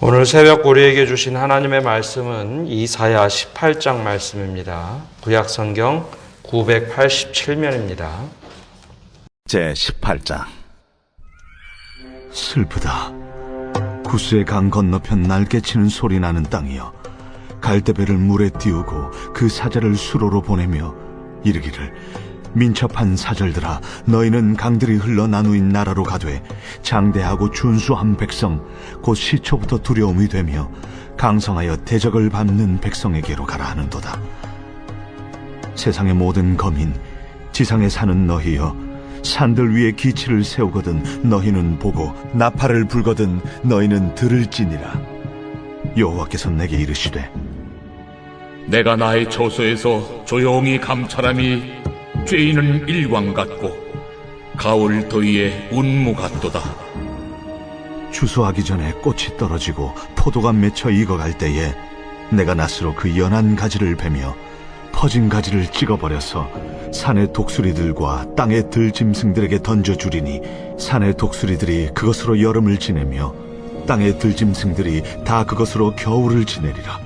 오늘 새벽 우리에게 주신 하나님의 말씀은 이사야 18장 말씀입니다. 구약성경 987면입니다. 제18장. 슬프다. 구스의 강 건너편 날개치는 소리 나는 땅이여, 갈대배를 물에 띄우고 그 사자를 수로로 보내며 이르기를, 민첩한 사절들아, 너희는 강들이 흘러 나누인 나라로 가되 장대하고 준수한 백성, 곧 시초부터 두려움이 되며 강성하여 대적을 밟는 백성에게로 가라 하는도다. 세상의 모든 거민, 지상에 사는 너희여, 산들 위에 기치를 세우거든 너희는 보고 나팔을 불거든 너희는 들을지니라. 여호와께서 내게 이르시되, 내가 나의 처소에서 조용히 감찰함이 죄인은 일광 같고 가을 더위에 운무 같도다. 추수하기 전에 꽃이 떨어지고 포도가 맺혀 익어갈 때에 내가 낫으로 그 연한 가지를 베며 퍼진 가지를 찍어버려서 산의 독수리들과 땅의 들짐승들에게 던져주리니, 산의 독수리들이 그것으로 여름을 지내며 땅의 들짐승들이 다 그것으로 겨울을 지내리라.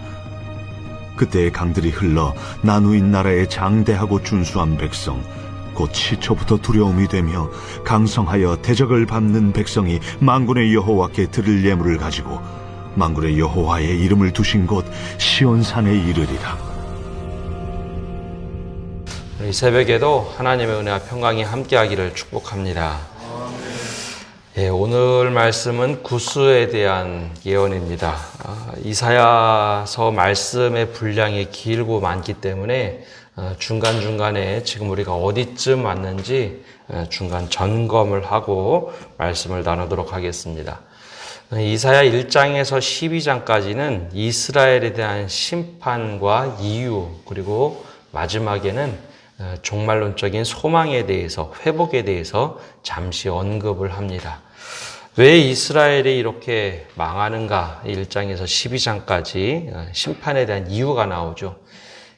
그때의 강들이 흘러 나누인 나라의 장대하고 준수한 백성, 곧 시초부터 두려움이 되며 강성하여 대적을 밟는 백성이 만군의 여호와께 드릴 예물을 가지고 만군의 여호와의 이름을 두신 곳 시온산에 이르리라. 이 새벽에도 하나님의 은혜와 평강이 함께하기를 축복합니다. 오늘 말씀은 구스에 대한 예언입니다. 이사야서 말씀의 분량이 길고 많기 때문에 중간중간에 지금 우리가 어디쯤 왔는지 중간 점검을 하고 말씀을 나누도록 하겠습니다. 이사야 1장에서 12장까지는 이스라엘에 대한 심판과 이유, 그리고 마지막에는 종말론적인 소망에 대해서, 회복에 대해서 잠시 언급을 합니다. 왜 이스라엘이 이렇게 망하는가? 1장에서 12장까지 심판에 대한 이유가 나오죠.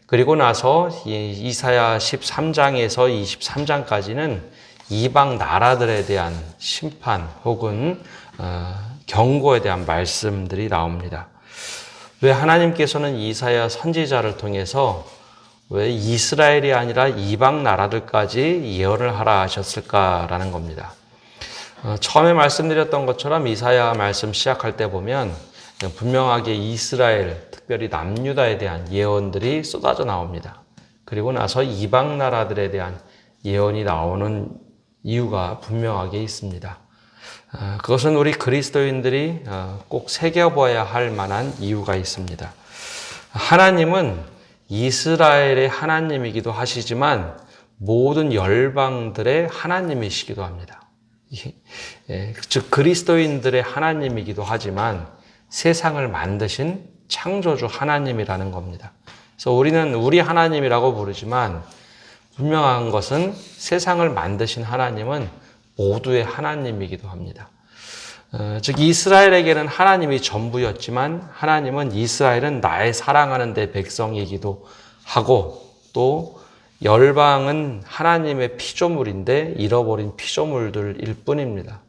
그리고 나서 이사야 13장에서 23장까지는 이방 나라들에 대한 심판 혹은 경고에 대한 말씀들이 나옵니다. 왜 하나님께서는 이사야 선지자를 통해서 왜 이스라엘이 아니라 이방 나라들까지 예언을 하라 하셨을까라는 겁니다. 처음에 말씀드렸던 것처럼 이사야 말씀 시작할 때 보면 분명하게 이스라엘, 특별히 남유다에 대한 예언들이 쏟아져 나옵니다. 그리고 나서 이방 나라들에 대한 예언이 나오는 이유가 분명하게 있습니다. 그것은 우리 그리스도인들이 꼭 새겨봐야 할 만한 이유가 있습니다. 하나님은 이스라엘의 하나님이기도 하시지만 모든 열방들의 하나님이시기도 합니다. 즉 그리스도인들의 하나님이기도 하지만 세상을 만드신 창조주 하나님이라는 겁니다. 그래서 우리는 우리 하나님이라고 부르지만 분명한 것은 세상을 만드신 하나님은 모두의 하나님이기도 합니다. 즉 이스라엘에게는 하나님이 전부였지만 하나님은 이스라엘은 나의 사랑하는 내 백성이기도 하고, 또 열방은 하나님의 피조물인데 잃어버린 피조물들일 뿐입니다.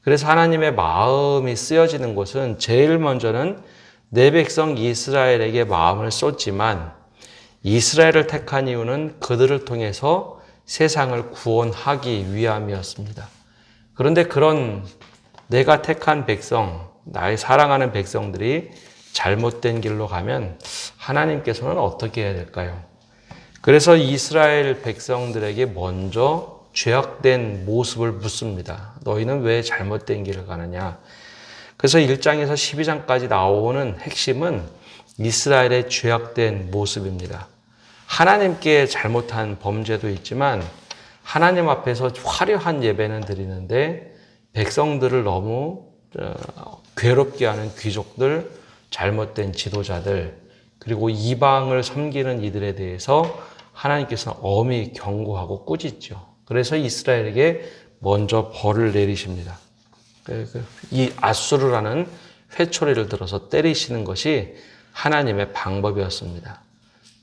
그래서 하나님의 마음이 쓰여지는 곳은 제일 먼저는 내 백성 이스라엘에게 마음을 쏟지만 이스라엘을 택한 이유는 그들을 통해서 세상을 구원하기 위함이었습니다. 그런데 그런 내가 택한 백성, 나의 사랑하는 백성들이 잘못된 길로 가면 하나님께서는 어떻게 해야 될까요? 그래서 이스라엘 백성들에게 먼저 죄악된 모습을 묻습니다. 너희는 왜 잘못된 길을 가느냐? 그래서 1장에서 12장까지 나오는 핵심은 이스라엘의 죄악된 모습입니다. 하나님께 잘못한 범죄도 있지만 하나님 앞에서 화려한 예배는 드리는데 백성들을 너무 괴롭게 하는 귀족들, 잘못된 지도자들, 그리고 이방을 섬기는 이들에 대해서 하나님께서는 엄히 경고하고 꾸짖죠. 그래서 이스라엘에게 먼저 벌을 내리십니다. 이 아수르라는 회초리를 들어서 때리시는 것이 하나님의 방법이었습니다.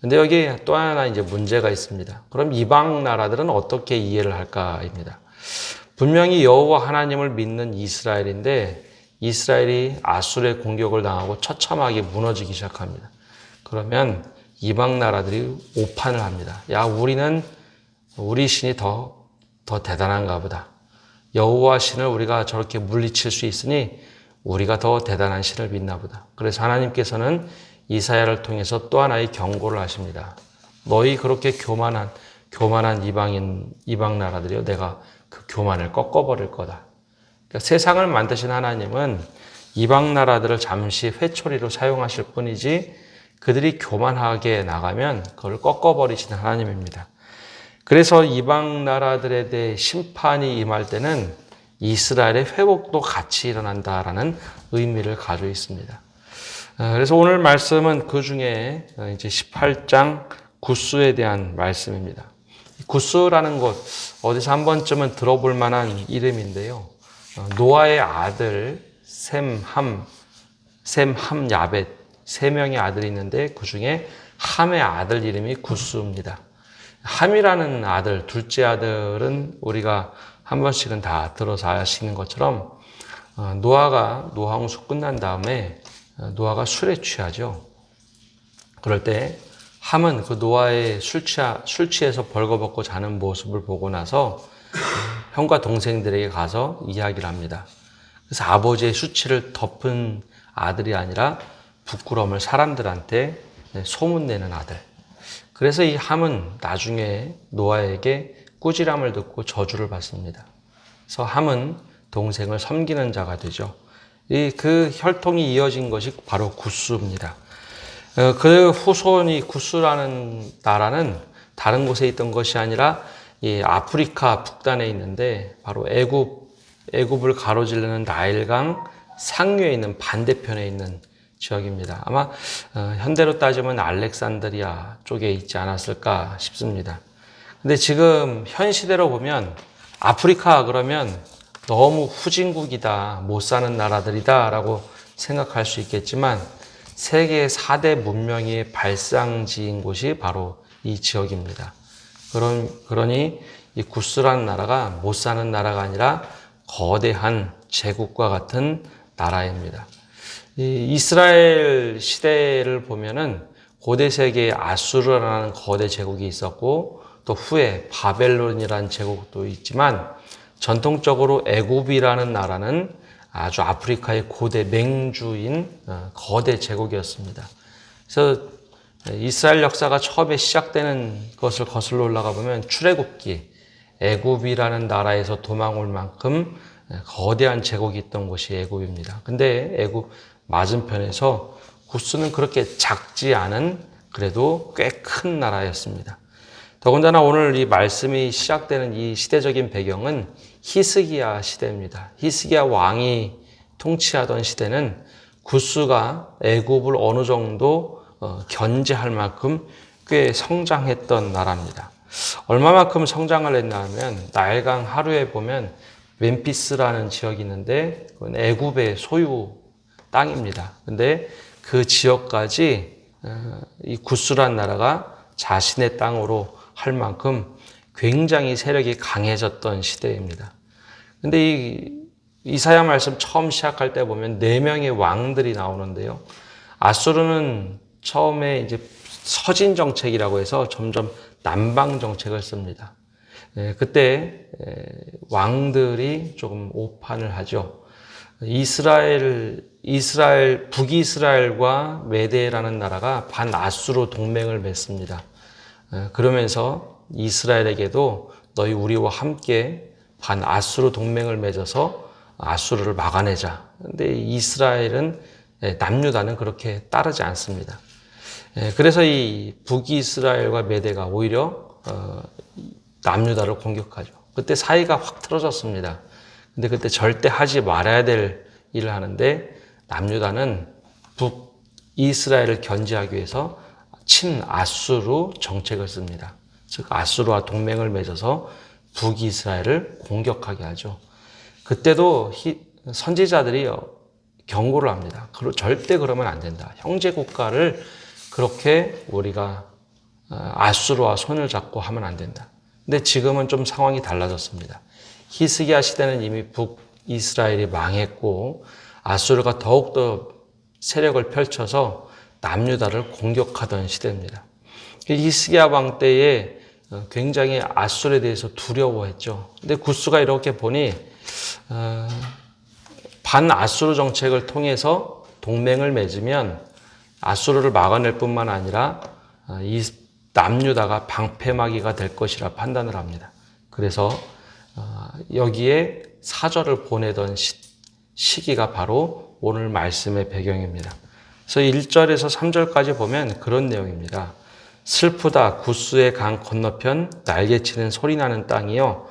근데 여기 또 하나 이제 문제가 있습니다. 그럼 이방 나라들은 어떻게 이해를 할까입니다. 분명히 여호와 하나님을 믿는 이스라엘인데 이스라엘이 아수르의 공격을 당하고 처참하게 무너지기 시작합니다. 그러면 이방 나라들이 오판을 합니다. 야, 우리 신이 더 대단한가 보다. 여호와 신을 우리가 저렇게 물리칠 수 있으니 우리가 더 대단한 신을 믿나 보다. 그래서 하나님께서는 이사야를 통해서 또 하나의 경고를 하십니다. 너희 그렇게 교만한 이방 나라들이요, 내가 그 교만을 꺾어버릴 거다. 그러니까 세상을 만드신 하나님은 이방 나라들을 잠시 회초리로 사용하실 뿐이지 그들이 교만하게 나가면 그걸 꺾어버리시는 하나님입니다. 그래서 이방 나라들에 대해 심판이 임할 때는 이스라엘의 회복도 같이 일어난다라는 의미를 가지고 있습니다. 그래서 오늘 말씀은 그 중에 이제 18장 구스에 대한 말씀입니다. 구스라는 곳, 어디서 한 번쯤은 들어볼 만한 이름인데요. 노아의 아들 셈, 함, 야벳 세 명의 아들이 있는데 그 중에 함의 아들 이름이 구스입니다. 함이라는 아들, 둘째 아들은 우리가 한 번씩은 다 들어서 아시는 것처럼 노아가 노아홍수 끝난 다음에 노아가 술에 취하죠. 그럴 때 함은 그 노아의 술 취해서 벌거벗고 자는 모습을 보고 나서 형과 동생들에게 가서 이야기를 합니다. 그래서 아버지의 수치를 덮은 아들이 아니라 부끄러움을 사람들한테 소문내는 아들. 그래서 이 함은 나중에 노아에게 꾸지람을 듣고 저주를 받습니다. 그래서 함은 동생을 섬기는 자가 되죠. 그 혈통이 이어진 것이 바로 구스입니다. 그 후손이 구스라는 나라는 다른 곳에 있던 것이 아니라 이 아프리카 북단에 있는데 바로 애굽을 가로지르는 나일강 상류에 있는 반대편에 있는 지역입니다. 아마 현대로 따지면 알렉산드리아 쪽에 있지 않았을까 싶습니다. 근데 지금 현 시대로 보면 아프리카 그러면 너무 후진국이다, 못 사는 나라들이다 라고 생각할 수 있겠지만 세계 4대 문명의 발상지인 곳이 바로 이 지역입니다. 그러니 이 구스라는 나라가 못 사는 나라가 아니라 거대한 제국과 같은 나라입니다. 이 이스라엘 시대를 보면은 고대 세계에 아수르라는 거대 제국이 있었고 또 후에 바벨론이라는 제국도 있지만 전통적으로 애굽이라는 나라는 아주 아프리카의 고대 맹주인 거대 제국이었습니다. 그래서 이스라엘 역사가 처음에 시작되는 것을 거슬러 올라가 보면 출애굽기, 애굽이라는 나라에서 도망 올 만큼 거대한 제국이 있던 곳이 애굽입니다. 근데 애굽 맞은편에서 구스는 그렇게 작지 않은 그래도 꽤 큰 나라였습니다. 더군다나 오늘 이 말씀이 시작되는 이 시대적인 배경은 히스기야 시대입니다. 히스기야 왕이 통치하던 시대는 구스가 애굽을 어느 정도 견제할 만큼 꽤 성장했던 나라입니다. 얼마만큼 성장을 했나 하면 나일강 하류에 보면 멤피스라는 지역이 있는데 그건 애굽의 소유 땅입니다. 근데 그 지역까지 이 구스란 나라가 자신의 땅으로 할 만큼 굉장히 세력이 강해졌던 시대입니다. 근데 이 이사야 말씀 처음 시작할 때 보면 4명의 왕들이 나오는데요. 아수르는 처음에 이제 서진 정책이라고 해서 점점 남방 정책을 씁니다. 그때 왕들이 조금 오판을 하죠. 북이스라엘과 메데라는 나라가 반아수르 동맹을 맺습니다. 그러면서 이스라엘에게도 너희 우리와 함께 반아수르 동맹을 맺어서 아수르를 막아내자. 근데 이스라엘은 남유다는 그렇게 따르지 않습니다. 그래서 이 북이스라엘과 메데가 오히려 남유다를 공격하죠. 그때 사이가 확 틀어졌습니다. 근데 그때 절대 하지 말아야 될 일을 하는데 남유다는 북이스라엘을 견제하기 위해서 친아수르 정책을 씁니다. 즉 아수르와 동맹을 맺어서 북이스라엘을 공격하게 하죠. 그때도 선지자들이 경고를 합니다. 절대 그러면 안 된다. 형제 국가를 그렇게 우리가 아수르와 손을 잡고 하면 안 된다. 근데 지금은 좀 상황이 달라졌습니다. 히스기야 시대는 이미 북이스라엘이 망했고 아수르가 더욱더 세력을 펼쳐서 남유다를 공격하던 시대입니다. 히스기야 왕 때에 굉장히 아수르에 대해서 두려워했죠. 근데 구스가 이렇게 보니 반아수르 정책을 통해서 동맹을 맺으면 아수르를 막아낼 뿐만 아니라 이 남유다가 방패막이가 될 것이라 판단을 합니다. 그래서 여기에 사절을 보내던 시기가 바로 오늘 말씀의 배경입니다. 그래서 1절에서 3절까지 보면 그런 내용입니다. 슬프다 구스의 강 건너편 날개치는 소리나는 땅이여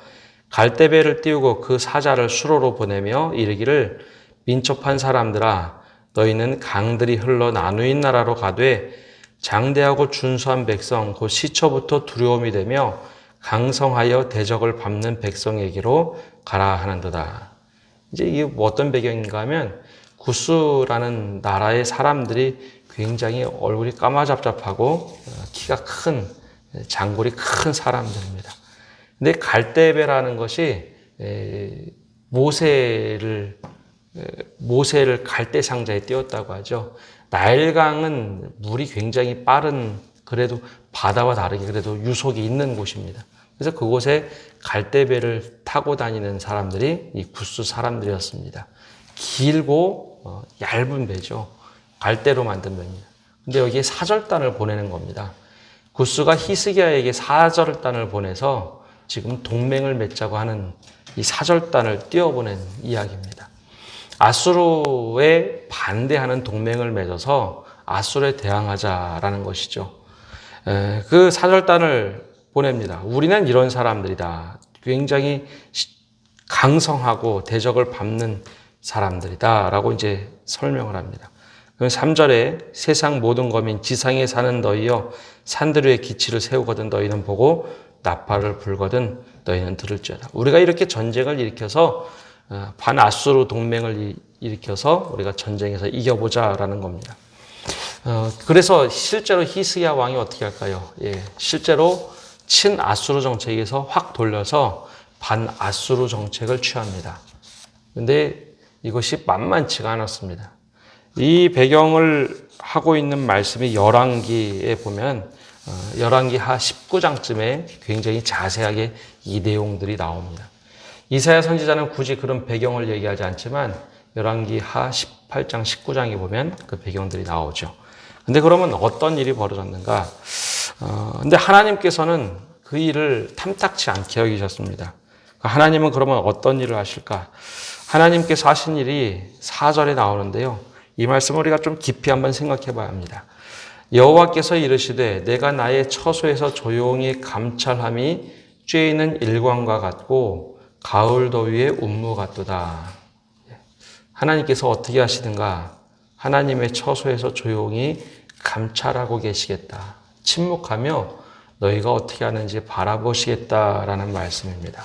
갈대배를 띄우고 그 사자를 수로로 보내며 이르기를 민첩한 사람들아 너희는 강들이 흘러 나누인 나라로 가되 장대하고 준수한 백성 곧 시초부터 두려움이 되며 강성하여 대적을 밟는 백성에게로 가라 하는도다. 이제 이게 어떤 배경인가 하면 구스라는 나라의 사람들이 굉장히 얼굴이 까마잡잡하고 키가 큰 장골이 큰 사람들입니다. 근데 갈대배라는 것이 모세를 갈대 상자에 띄웠다고 하죠. 나일강은 물이 굉장히 빠른 그래도 바다와 다르게 그래도 유속이 있는 곳입니다. 그래서 그곳에 갈대배를 타고 다니는 사람들이 이 구스 사람들이었습니다. 길고 얇은 배죠. 갈대로 만든 배입니다. 근데 여기에 사절단을 보내는 겁니다. 구스가 히스기야에게 사절단을 보내서 지금 동맹을 맺자고 하는 이 사절단을 띄워보낸 이야기입니다. 아수르에 반대하는 동맹을 맺어서 아수르에 대항하자라는 것이죠. 그 사절단을 보냅니다. 우리는 이런 사람들이다. 굉장히 강성하고 대적을 밟는 사람들이다. 라고 이제 설명을 합니다. 3절에 세상 모든 거민 지상에 사는 너희여 산들 위에 기치를 세우거든 너희는 보고 나팔을 불거든 너희는 들을지어다. 우리가 이렇게 전쟁을 일으켜서 반아수르 동맹을 일으켜서 우리가 전쟁에서 이겨보자라는 겁니다. 그래서 실제로 히스기야 왕이 어떻게 할까요? 실제로 친아수르 정책에서 확 돌려서 반아수르 정책을 취합니다. 근데 이것이 만만치가 않았습니다. 이 배경을 하고 있는 말씀이 열왕기에 보면 열왕기 하 19장쯤에 굉장히 자세하게 이 내용들이 나옵니다. 이사야 선지자는 굳이 그런 배경을 얘기하지 않지만 열왕기 하 18장, 19장에 보면 그 배경들이 나오죠. 근데 그러면 어떤 일이 벌어졌는가? 근데 하나님께서는 그 일을 탐탁치 않게 여기셨습니다. 하나님은 그러면 어떤 일을 하실까? 하나님께서 하신 일이 4절에 나오는데요. 이 말씀을 우리가 좀 깊이 한번 생각해 봐야 합니다. 여호와께서 이르시되 내가 나의 처소에서 조용히 감찰함이 쬐이는 일광과 같고 가을 더위의 운무 같도다. 하나님께서 어떻게 하시는가? 하나님의 처소에서 조용히 감찰하고 계시겠다. 침묵하며 너희가 어떻게 하는지 바라보시겠다라는 말씀입니다.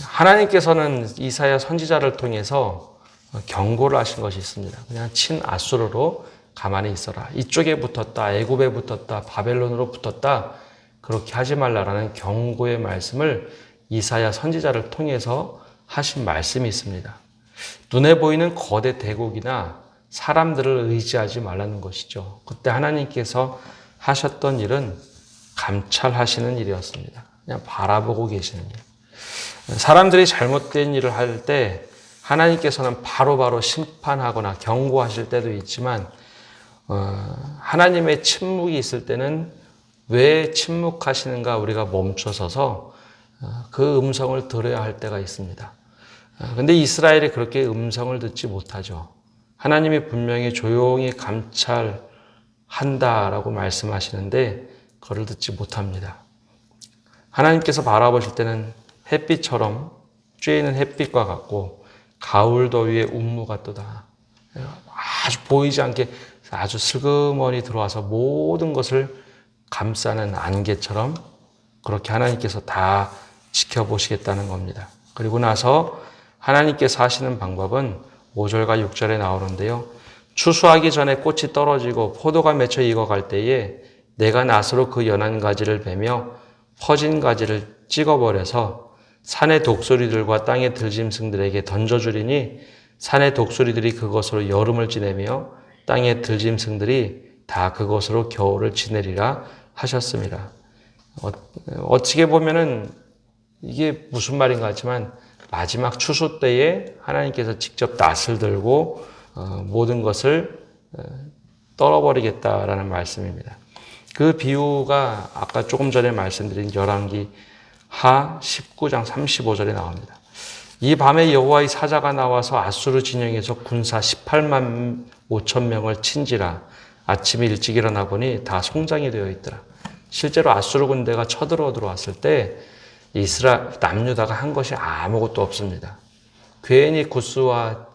하나님께서는 이사야 선지자를 통해서 경고를 하신 것이 있습니다. 그냥 친아수르로 가만히 있어라. 이쪽에 붙었다. 애굽에 붙었다. 바벨론으로 붙었다. 그렇게 하지 말라라는 경고의 말씀을 이사야 선지자를 통해서 하신 말씀이 있습니다. 눈에 보이는 거대 대국이나 사람들을 의지하지 말라는 것이죠. 그때 하나님께서 하셨던 일은 감찰하시는 일이었습니다. 그냥 바라보고 계시는 일. 사람들이 잘못된 일을 할 때 하나님께서는 바로바로 심판하거나 경고하실 때도 있지만 하나님의 침묵이 있을 때는 왜 침묵하시는가 우리가 멈춰서서 그 음성을 들어야 할 때가 있습니다. 근데 이스라엘이 그렇게 음성을 듣지 못하죠. 하나님이 분명히 조용히 감찰한다라고 말씀하시는데 그걸 듣지 못합니다. 하나님께서 바라보실 때는 햇빛처럼 쬐이는 햇빛과 같고 가을 더위의 운무 같도다. 아주 보이지 않게 아주 슬그머니 들어와서 모든 것을 감싸는 안개처럼 그렇게 하나님께서 다 지켜보시겠다는 겁니다. 그리고 나서 하나님께서 하시는 방법은 5절과 6절에 나오는데요. 추수하기 전에 꽃이 떨어지고 포도가 맺혀 익어갈 때에 내가 낫으로 그 연한 가지를 베며 퍼진 가지를 찍어버려서 산의 독수리들과 땅의 들짐승들에게 던져주리니 산의 독수리들이 그것으로 여름을 지내며 땅의 들짐승들이 다 그것으로 겨울을 지내리라 하셨습니다. 어떻게 보면은 이게 무슨 말인가 하지만 마지막 추수 때에 하나님께서 직접 낫을 들고 모든 것을 떨어버리겠다라는 말씀입니다. 그 비유가 아까 조금 전에 말씀드린 열왕기 하 19장 35절에 나옵니다. 이 밤에 여호와의 사자가 나와서 아수르 진영에서 군사 18만 5천 명을 친지라. 아침에 일찍 일어나 보니 다 송장이 되어 있더라. 실제로 아수르 군대가 들어왔을 때 이스라엘 남유다가 한 것이 아무것도 없습니다. 괜히 구스와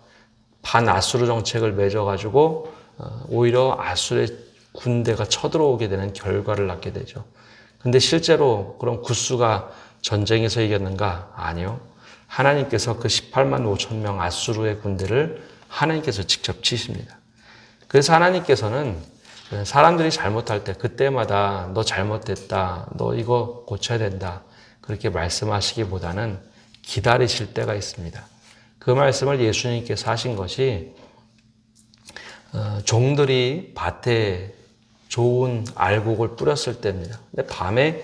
반아수르 정책을 맺어가지고 오히려 아수르의 군대가 쳐들어오게 되는 결과를 낳게 되죠. 근데 실제로 그럼 구스가 전쟁에서 이겼는가? 아니요. 하나님께서 그 18만 5천 명 아수르의 군대를 하나님께서 직접 치십니다. 그래서 하나님께서는 사람들이 잘못할 때 그때마다 너 잘못됐다, 너 이거 고쳐야 된다 그렇게 말씀하시기보다는 기다리실 때가 있습니다. 그 말씀을 예수님께서 하신 것이 종들이 밭에 좋은 알곡을 뿌렸을 때입니다. 근데 밤에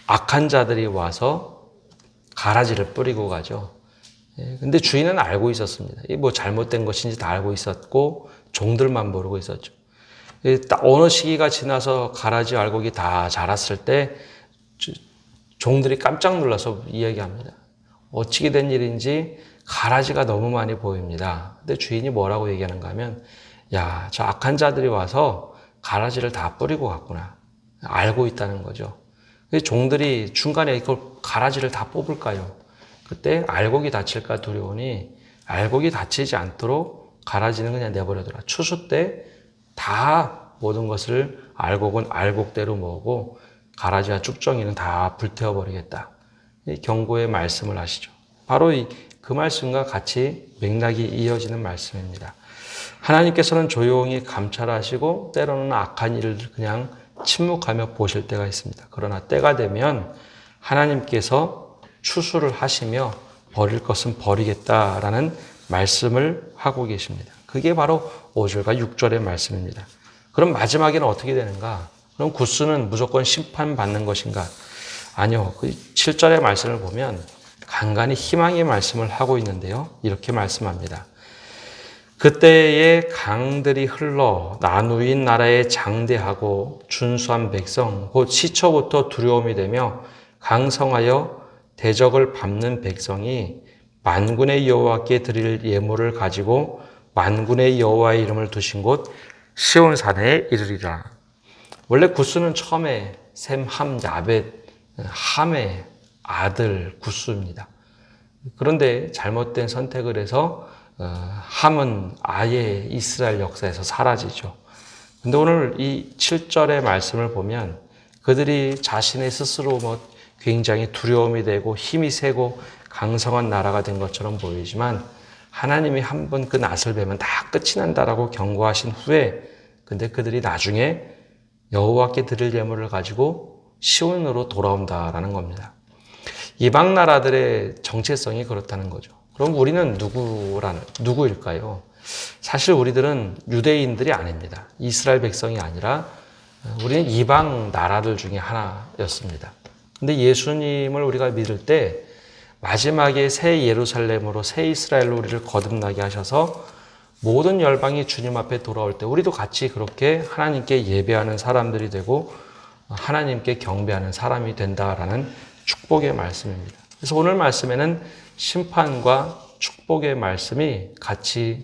악한 자들이 와서 가라지를 뿌리고 가죠. 근데 주인은 알고 있었습니다. 이게 뭐 잘못된 것인지 다 알고 있었고 종들만 모르고 있었죠. 어느 시기가 지나서 가라지 알곡이 다 자랐을 때 종들이 깜짝 놀라서 이야기합니다. 어찌게 된 일인지 가라지가 너무 많이 보입니다. 근데 주인이 뭐라고 얘기하는가 하면 야, 저 악한 자들이 와서 가라지를 다 뿌리고 갔구나. 알고 있다는 거죠. 종들이 중간에 이걸 가라지를 다 뽑을까요? 그때 알곡이 다칠까 두려우니 알곡이 다치지 않도록 가라지는 그냥 내버려둬라. 추수 때 다 모든 것을 알곡은 알곡대로 모으고 가라지와 쭉정이는 다 불태워버리겠다. 이 경고의 말씀을 하시죠. 바로 그 말씀과 같이 맥락이 이어지는 말씀입니다. 하나님께서는 조용히 감찰하시고 때로는 악한 일을 그냥 침묵하며 보실 때가 있습니다. 그러나 때가 되면 하나님께서 추수를 하시며 버릴 것은 버리겠다라는 말씀을 하고 계십니다. 그게 바로 5절과 6절의 말씀입니다. 그럼 마지막에는 어떻게 되는가? 그럼 구스는 무조건 심판받는 것인가? 아니요. 그 7절의 말씀을 보면 간간히 희망의 말씀을 하고 있는데요. 이렇게 말씀합니다. 그때에 강들이 흘러 나누인 나라에 장대하고 준수한 백성 곧 시초부터 두려움이 되며 강성하여 대적을 밟는 백성이 만군의 여호와께 드릴 예물을 가지고 만군의 여호와의 이름을 두신 곳 시온산에 이르리라. 원래 구스는 처음에 셈, 함, 야벳, 함의 아들 구스입니다. 그런데 잘못된 선택을 해서 함은 아예 이스라엘 역사에서 사라지죠. 근데 오늘 이 7절의 말씀을 보면 그들이 자신의 스스로 굉장히 두려움이 되고 힘이 세고 강성한 나라가 된 것처럼 보이지만 하나님이 한 번 그 낫을 베면 다 끝이 난다라고 경고하신 후에 근데 그들이 나중에 여호와께 드릴 예물을 가지고 시온으로 돌아온다라는 겁니다. 이방 나라들의 정체성이 그렇다는 거죠. 그럼 우리는 누구일까요? 사실 우리들은 유대인들이 아닙니다. 이스라엘 백성이 아니라 우리는 이방 나라들 중에 하나였습니다. 근데 예수님을 우리가 믿을 때 마지막에 새 예루살렘으로 새 이스라엘로 우리를 거듭나게 하셔서 모든 열방이 주님 앞에 돌아올 때 우리도 같이 그렇게 하나님께 예배하는 사람들이 되고 하나님께 경배하는 사람이 된다라는 축복의 말씀입니다. 그래서 오늘 말씀에는 심판과 축복의 말씀이 같이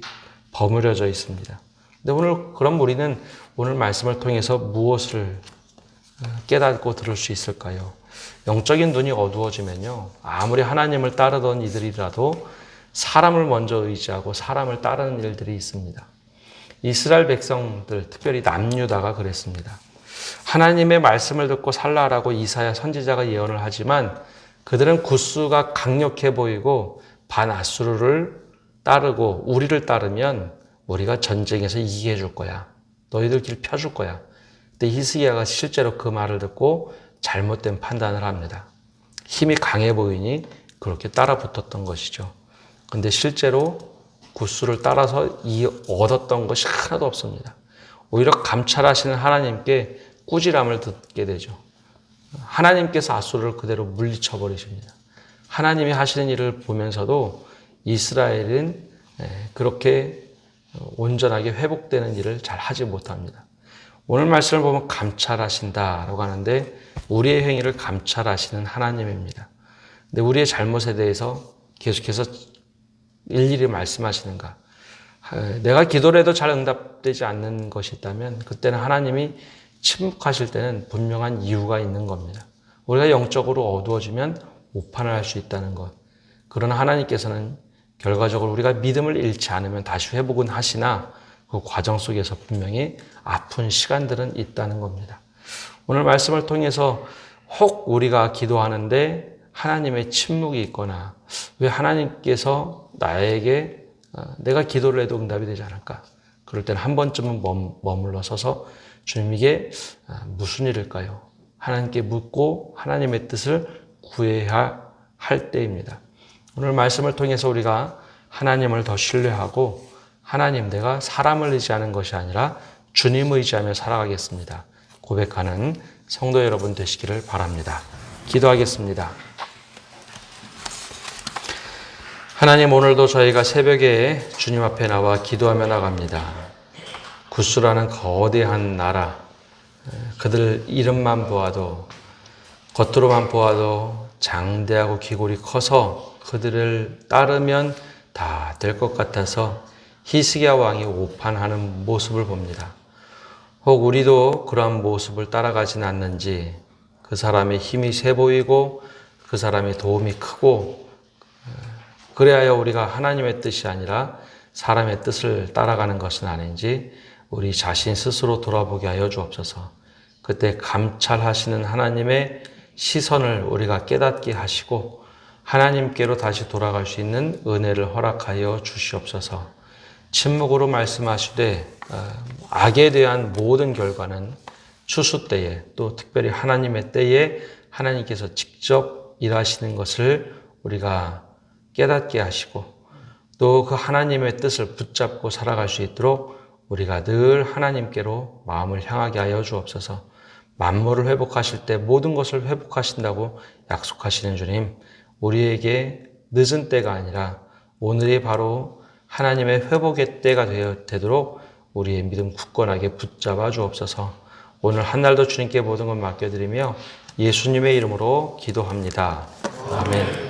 버무려져 있습니다. 근데 그럼 우리는 오늘 말씀을 통해서 무엇을 깨닫고 들을 수 있을까요? 영적인 눈이 어두워지면요. 아무리 하나님을 따르던 이들이라도 사람을 먼저 의지하고 사람을 따르는 일들이 있습니다. 이스라엘 백성들, 특별히 남유다가 그랬습니다. 하나님의 말씀을 듣고 살라라고 이사야 선지자가 예언을 하지만 그들은 구스가 강력해 보이고 반아수르를 따르고 우리를 따르면 우리가 전쟁에서 이기게 해줄 거야. 너희들 길 펴줄 거야. 근데 히스기야가 실제로 그 말을 듣고 잘못된 판단을 합니다. 힘이 강해 보이니 그렇게 따라 붙었던 것이죠. 근데 실제로 구스를 따라서 얻었던 것이 하나도 없습니다. 오히려 감찰하시는 하나님께 꾸지람을 듣게 되죠. 하나님께서 앗수르를 그대로 물리쳐 버리십니다. 하나님이 하시는 일을 보면서도 이스라엘은 그렇게 온전하게 회복되는 일을 잘 하지 못합니다. 오늘 말씀을 보면 감찰하신다라고 하는데 우리의 행위를 감찰하시는 하나님입니다. 근데 우리의 잘못에 대해서 계속해서 일일이 말씀하시는가? 내가 기도를 해도 잘 응답되지 않는 것이 있다면 그때는 하나님이 침묵하실 때는 분명한 이유가 있는 겁니다. 우리가 영적으로 어두워지면 오판을 할 수 있다는 것. 그러나 하나님께서는 결과적으로 우리가 믿음을 잃지 않으면 다시 회복은 하시나 그 과정 속에서 분명히 아픈 시간들은 있다는 겁니다. 오늘 말씀을 통해서 혹 우리가 기도하는데 하나님의 침묵이 있거나 왜 하나님께서 나에게 내가 기도를 해도 응답이 되지 않을까? 그럴 때는 한 번쯤은 머물러 서서 주님 이게 무슨 일일까요? 하나님께 묻고 하나님의 뜻을 구해야 할 때입니다. 오늘 말씀을 통해서 우리가 하나님을 더 신뢰하고 하나님 내가 사람을 의지하는 것이 아니라 주님을 의지하며 살아가겠습니다. 고백하는 성도 여러분 되시기를 바랍니다. 기도하겠습니다. 하나님 오늘도 저희가 새벽에 주님 앞에 나와 기도하며 나갑니다. 구스라는 거대한 나라, 그들 이름만 보아도 겉으로만 보아도 장대하고 기골이 커서 그들을 따르면 다 될 것 같아서 히스기야 왕이 오판하는 모습을 봅니다. 혹 우리도 그러한 모습을 따라가진 않는지 그 사람의 힘이 세 보이고 그 사람의 도움이 크고 그래야 우리가 하나님의 뜻이 아니라 사람의 뜻을 따라가는 것은 아닌지 우리 자신 스스로 돌아보게 하여 주옵소서. 그때 감찰하시는 하나님의 시선을 우리가 깨닫게 하시고 하나님께로 다시 돌아갈 수 있는 은혜를 허락하여 주시옵소서. 침묵으로 말씀하시되 악에 대한 모든 결과는 추수 때에 또 특별히 하나님의 때에 하나님께서 직접 일하시는 것을 우리가 깨닫게 하시고 또 그 하나님의 뜻을 붙잡고 살아갈 수 있도록 우리가 늘 하나님께로 마음을 향하게 하여 주옵소서. 만물을 회복하실 때 모든 것을 회복하신다고 약속하시는 주님, 우리에게 늦은 때가 아니라 오늘이 바로 하나님의 회복의 때가 되도록 우리의 믿음 굳건하게 붙잡아 주옵소서. 오늘 한 날도 주님께 모든 것 맡겨드리며 예수님의 이름으로 기도합니다. 아멘.